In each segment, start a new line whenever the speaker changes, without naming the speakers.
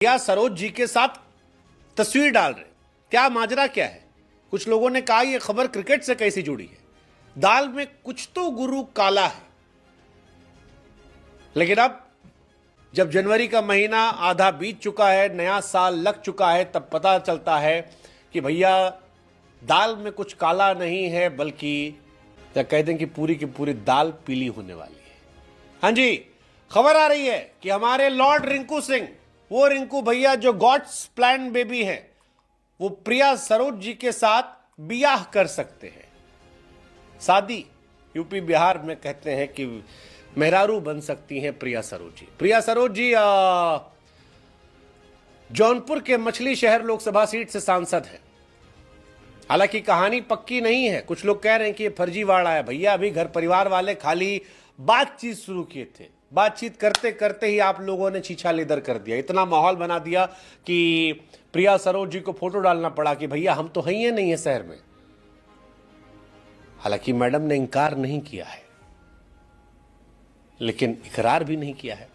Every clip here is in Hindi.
प्रिया सरोज जी के साथ तस्वीर डाल रहे, क्या माजरा क्या है? कुछ लोगों ने कहा यह खबर क्रिकेट से कैसी जुड़ी है, दाल में कुछ तो गुरु काला है। लेकिन अब जब जनवरी का महीना आधा बीत चुका है, नया साल लग चुका है, तब पता चलता है कि भैया दाल में कुछ काला नहीं है, बल्कि क्या कहते हैं कि पूरी की पूरी दाल पीली होने वाली है। हाँ जी, खबर आ रही है कि हमारे लॉर्ड रिंकू सिंह, वो रिंकू भैया जो गॉड्स प्लान बेबी हैं, वो प्रिया सरोज जी के साथ बियाह कर सकते हैं। शादी यूपी बिहार में कहते हैं कि मेहरारू बन सकती हैं प्रिया सरोज जी। प्रिया सरोज जी जौनपुर के मछली शहर लोकसभा सीट से सांसद हैं। हालांकि कहानी पक्की नहीं है, कुछ लोग कह रहे हैं कि ये फर्जीवाड़ा है। भैया अभी घर परिवार वाले खाली बातचीत शुरू किए थे, बातचीत करते करते ही आप लोगों ने छीछा लेदर कर दिया, इतना माहौल बना दिया कि प्रिया सरोज जी को फोटो डालना पड़ा कि भैया हम तो हैं ही नहीं है शहर में। हालांकि मैडम ने इंकार नहीं किया है, लेकिन इकरार भी नहीं किया है।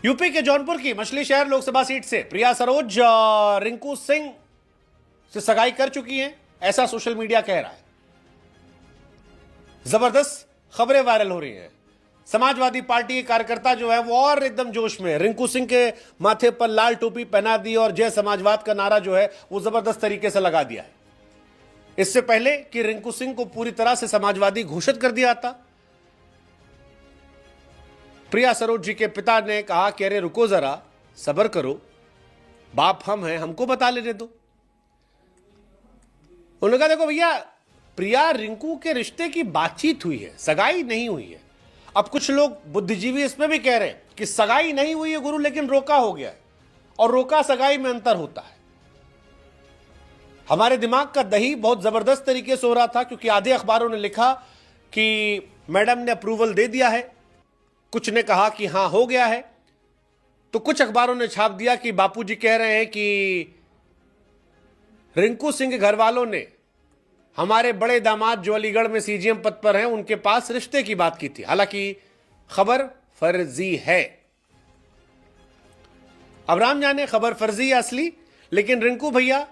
यूपी के जौनपुर की मछली शहर लोकसभा सीट से प्रिया सरोज रिंकू सिंह से सगाई कर चुकी हैं, ऐसा सोशल मीडिया कह रहा है। जबरदस्त खबरें वायरल हो रही हैं। समाजवादी पार्टी के कार्यकर्ता जो है वो और एकदम जोश में, रिंकू सिंह के माथे पर लाल टोपी पहना दी और जय समाजवाद का नारा जो है वो जबरदस्त तरीके से लगा दिया है। इससे पहले कि रिंकू सिंह को पूरी तरह से समाजवादी घोषित कर दिया था, प्रिया सरोज जी के पिता ने कहा कि अरे रुको जरा, सब्र करो, बाप हम हैं, हमको बता लेने दो। उन्होंने कहा देखो भैया, प्रिया रिंकू के रिश्ते की बातचीत हुई है, सगाई नहीं हुई है। अब कुछ लोग बुद्धिजीवी इसमें भी कह रहे हैं कि सगाई नहीं हुई है गुरु, लेकिन रोका हो गया है, और रोका सगाई में अंतर होता है। हमारे दिमाग का दही बहुत जबरदस्त तरीके से हो रहा था, क्योंकि आधे अखबारों ने लिखा कि मैडम ने अप्रूवल दे दिया है, कुछ ने कहा कि हां हो गया है, तो कुछ अखबारों ने छाप दिया कि बापूजी कह रहे हैं कि रिंकू सिंह के घर वालों ने हमारे बड़े दामाद जो अलीगढ़ में सीजीएम पद पर हैं, उनके पास रिश्ते की बात की थी। हालांकि खबर फर्जी है। अब राम जाने खबर फर्जी या असली, लेकिन रिंकू भैया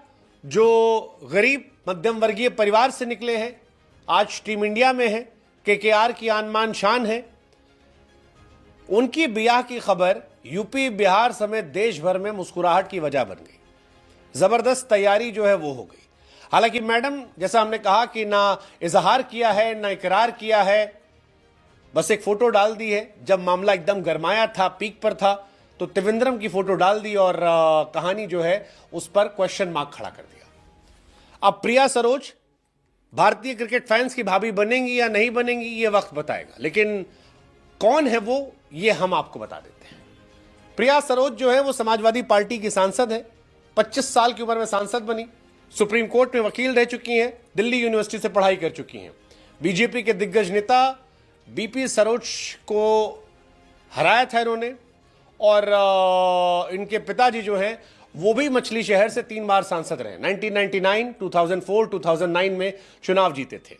जो गरीब मध्यम वर्गीय परिवार से निकले हैं, आज टीम इंडिया में है, केकेआर की आन शान है, उनकी ब्याह की खबर यूपी बिहार समेत देश भर में मुस्कुराहट की वजह बन गई। जबरदस्त तैयारी जो है वो हो गई। हालांकि मैडम, जैसा हमने कहा कि ना इजहार किया है ना इकरार किया है, बस एक फोटो डाल दी है। जब मामला एकदम गरमाया था, पीक पर था, तो त्रिवेंद्रम की फोटो डाल दी और कहानी जो है उस पर क्वेश्चन मार्क खड़ा कर दिया। अब प्रिया सरोज भारतीय क्रिकेट फैंस की भाभी बनेंगी या नहीं बनेंगी, ये वक्त बताएगा। लेकिन कौन है वो, ये हम आपको बता देते हैं। प्रिया सरोज जो है वो समाजवादी पार्टी की सांसद है, 25 साल की उम्र में सांसद बनी, सुप्रीम कोर्ट में वकील रह चुकी हैं, दिल्ली यूनिवर्सिटी से पढ़ाई कर चुकी हैं। बीजेपी के दिग्गज नेता बीपी सरोज को हराया था इन्होंने, और इनके पिताजी जो हैं वो भी मछली शहर से 3 बार सांसद रहे। 1999, 2004, 2009 में चुनाव जीते थे।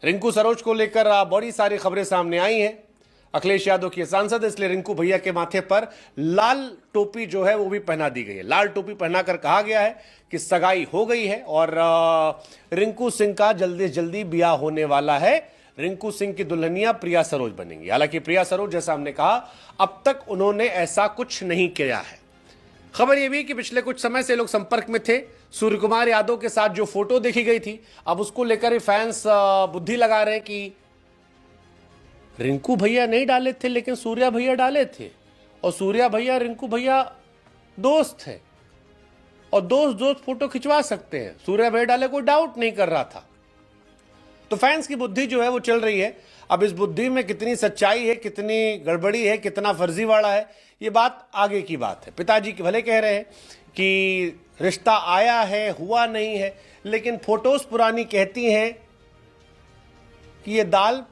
रिंकू सरोज को लेकर बड़ी सारी खबरें सामने आई हैं। अखिलेश यादव की सांसद, इसलिए रिंकू भैया के माथे पर लाल टोपी जो है वो भी पहना दी गई है। लाल टोपी पहनाकर कहा गया है कि सगाई हो गई है और रिंकू सिंह का जल्दी जल्दी ब्याह होने वाला है। रिंकू सिंह की दुल्हनिया प्रिया सरोज बनेंगी। हालांकि प्रिया सरोज, जैसा हमने कहा, अब तक उन्होंने ऐसा कुछ नहीं किया है। खबर यह भी कि पिछले कुछ समय से लोग संपर्क में थे। सूर्य कुमार यादव के साथ जो फोटो देखी गई थी, अब उसको लेकर फैंस बुद्धि लगा रहे हैं कि रिंकू भैया नहीं डाले थे, लेकिन सूर्या भैया डाले थे, और सूर्या भैया रिंकू भैया दोस्त है, और दोस्त दोस्त फोटो खिंचवा सकते हैं। सूर्या भैया डाले, कोई डाउट नहीं कर रहा था। तो फैंस की बुद्धि जो है वो चल रही है। अब इस बुद्धि में कितनी सच्चाई है, कितनी गड़बड़ी है, कितना फर्जीवाड़ा है, ये बात आगे की बात है। पिताजी भले कह रहे हैं कि रिश्ता आया है, हुआ नहीं है, लेकिन फोटोज पुरानी कहती हैं कि ये दाल